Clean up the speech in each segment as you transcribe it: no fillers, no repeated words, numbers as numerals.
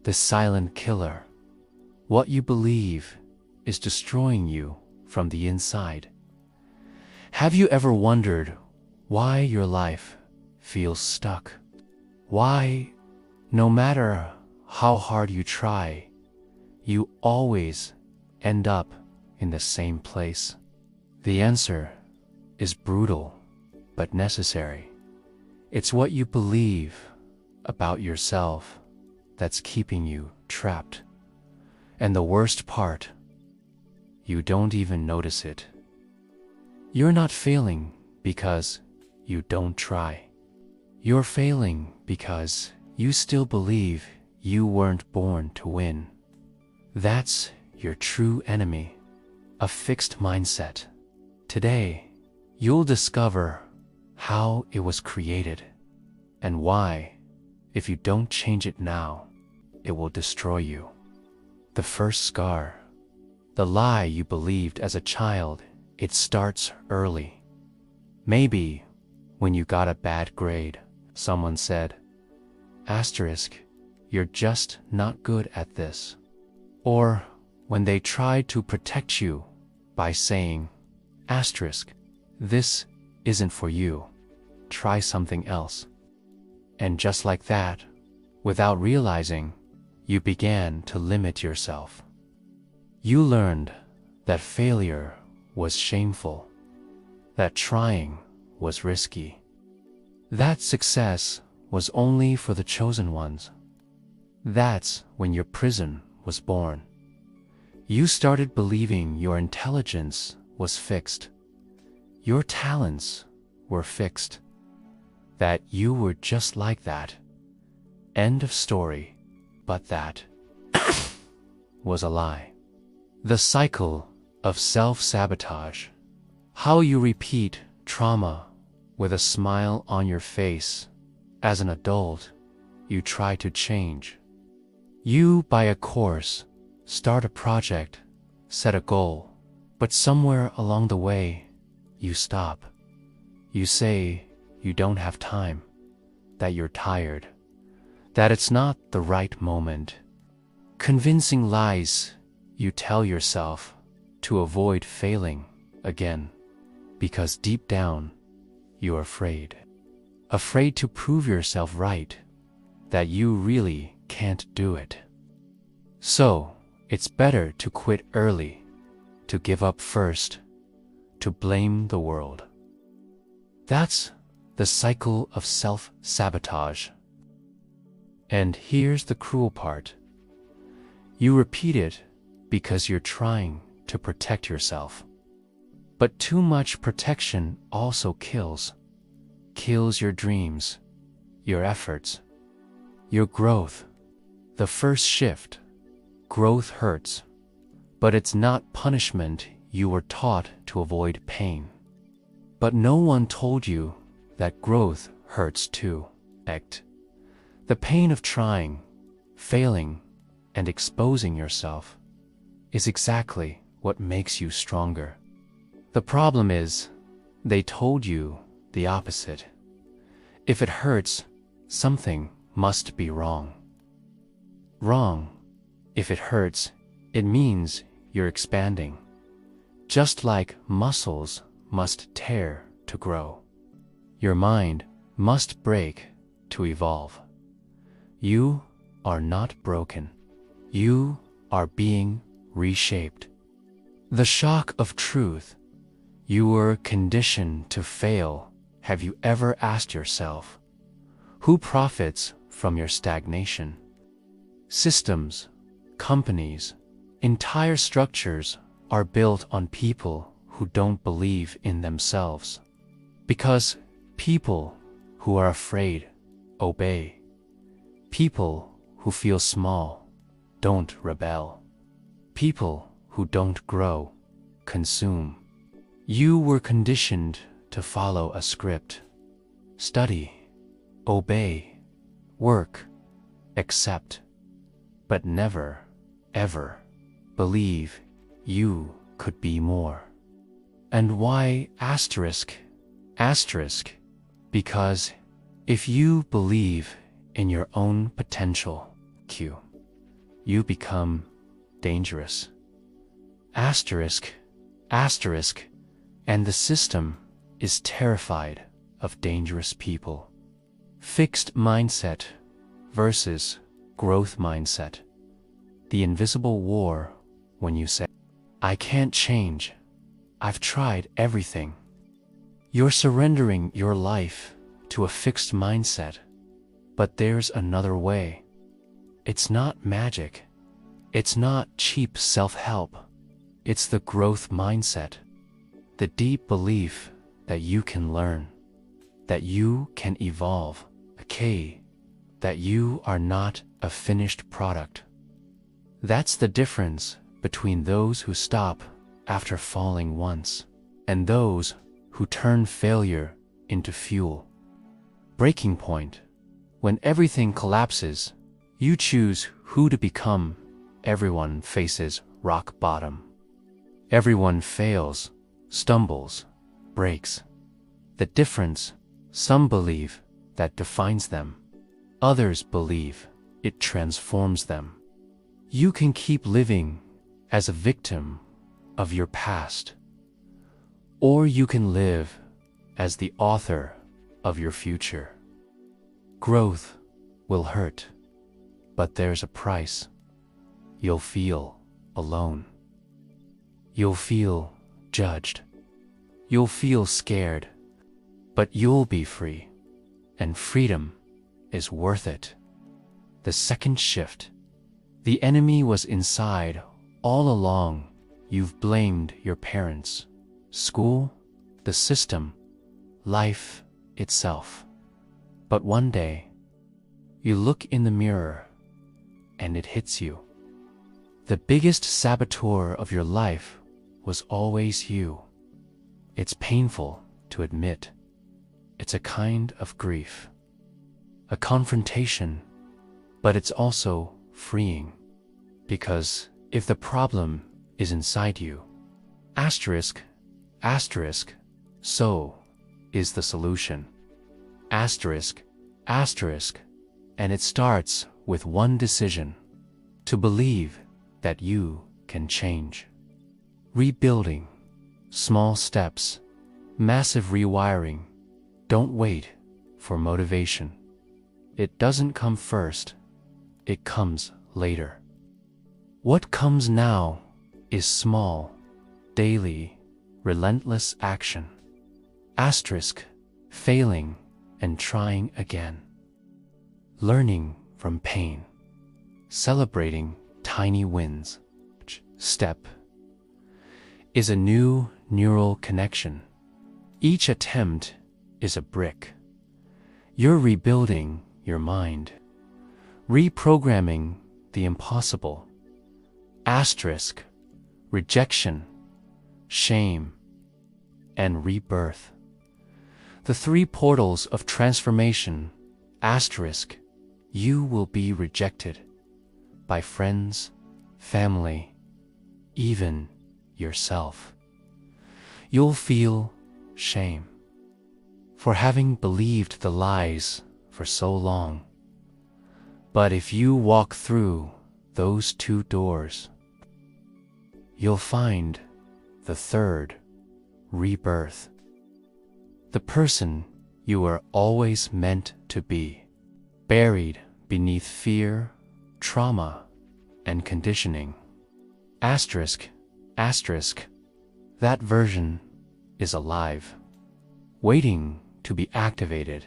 the silent killer. What you believe is destroying you from the inside. Have you ever wondered why your life feels stuck? Why, no matter how hard you try, you always end up in the same place? The answer is brutal, but necessary. It's what you believe about yourself that's keeping you trapped. And the worst part, you don't even notice it. You're not failing because you don't try. You're failing because you still believe you weren't born to win. That's your true enemy, a fixed mindset. Today, you'll discover how it was created and why, if you don't change it now, it will destroy you. The first scar, the lie you believed as a child, it starts early. Maybe when you got a bad grade, someone said, asterisk, you're just not good at this. Or when they tried to protect you by saying, asterisk, this isn't for you, try something else. And just like that, without realizing, you began to limit yourself. You learned that failure was shameful, that trying was risky, that success was only for the chosen ones. That's when your prison was born. You started believing your intelligence was fixed, your talents were fixed, that you were just like that. End of story. But that was a lie. The cycle of self-sabotage. How you repeat trauma with a smile on your face. As an adult, you try to change. You buy a course, start a project, set a goal, but somewhere along the way, you stop. You say you don't have time, that you're tired, that it's not the right moment. Convincing lies you tell yourself to avoid failing again, because deep down, you're afraid. Afraid to prove yourself right, that you really can't do it. So, it's better to quit early, to give up first, to blame the world. That's the cycle of self-sabotage. And here's the cruel part. You repeat it because you're trying to protect yourself. But too much protection also kills your dreams, your efforts, your growth. The first shift, growth hurts, but it's not punishment. You were taught to avoid pain. But no one told you that growth hurts too. The pain of trying, failing, and exposing yourself is exactly what makes you stronger. The problem is, they told you the opposite. If it hurts, something must be wrong. Wrong. If it hurts, it means you're expanding. Just like muscles must tear to grow. Your mind must break to evolve. You are not broken. You are being reshaped. The shock of truth. You were conditioned to fail. Have you ever asked yourself, who profits from your stagnation? Systems, companies, entire structures are built on people who don't believe in themselves. Because people who are afraid obey. People who feel small don't rebel. People who don't grow consume. You were conditioned to follow a script. Study, obey, work, accept, but never, ever believe you could be more. And why asterisk? Asterisk, because if you believe in your own potential, you become dangerous. Asterisk, asterisk, and the system is terrified of dangerous people. Fixed mindset versus growth mindset. The invisible war when you say, I can't change. I've tried everything. You're surrendering your life to a fixed mindset. But there's another way. It's not magic. It's not cheap self-help. It's the growth mindset. The deep belief that you can learn, that you can evolve, that you are not a finished product. That's the difference between those who stop after falling once and those who turn failure into fuel. Breaking point. When everything collapses, you choose who to become. Everyone faces rock bottom. Everyone fails, stumbles, breaks. The difference, some believe, that defines them. Others believe it transforms them. You can keep living as a victim of your past, or you can live as the author of your future. Growth will hurt, but there's a price. You'll feel alone. You'll feel judged. You'll feel scared, but you'll be free, and freedom is worth it. The second shift. The enemy was inside all along. You've blamed your parents, school, the system, life itself. But one day, you look in the mirror and it hits you. The biggest saboteur of your life was always you. It's painful to admit. It's a kind of grief, a confrontation, but it's also freeing. Because if the problem is inside you, asterisk, asterisk, so is the solution. Asterisk, asterisk, and it starts with one decision: to believe that you can change. Rebuilding, small steps, massive rewiring. Don't wait for motivation. It doesn't come first, it comes later. What comes now is small, daily, relentless action. Asterisk, failing and trying again. Learning from pain. Celebrating tiny wins. Each step is a new neural connection. Each attempt is a brick. You're rebuilding your mind, reprogramming the impossible. Asterisk, rejection, shame, and rebirth. The three portals of transformation. Asterisk, you will be rejected by friends, family, even yourself. You'll feel shame for having believed the lies for so long. But if you walk through those two doors, you'll find the third, rebirth. The person you were always meant to be, buried beneath fear, trauma, and conditioning. Asterisk, asterisk, that version is alive, waiting to be activated.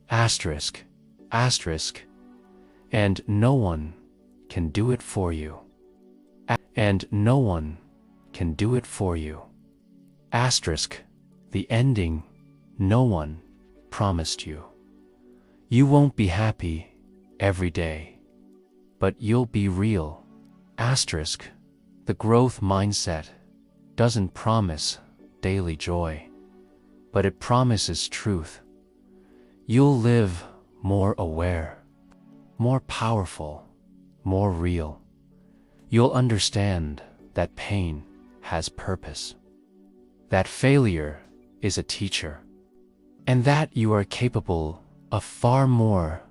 Asterisk, asterisk, and no one can do it for you. And no one can do it for you. Asterisk, the ending no one promised you. You won't be happy every day, but you'll be real. Asterisk, the growth mindset doesn't promise daily joy, but it promises truth. You'll live more aware, more powerful, more real. You'll understand that pain has purpose, that failure is a teacher, and that you are capable of far more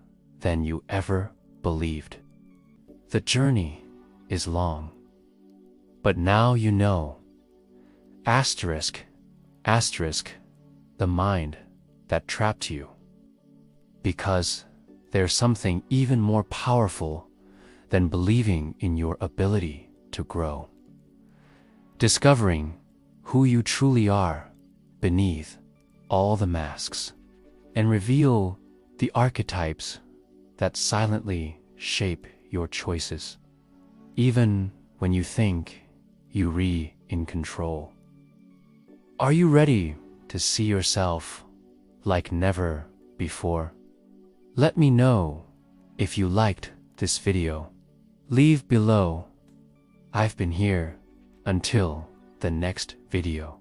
than you ever believed. The journey is long, but now you know. Asterisk, asterisk, the mind that trapped you. Because there's something even more powerful than believing in your ability to grow. Discovering who you truly are beneath all the masks, and reveal the archetypes that silently shape your choices, even when you think you're in control. Are you ready to see yourself like never before? Let me know if you liked this video. Leave below. I've been here. Until the next video.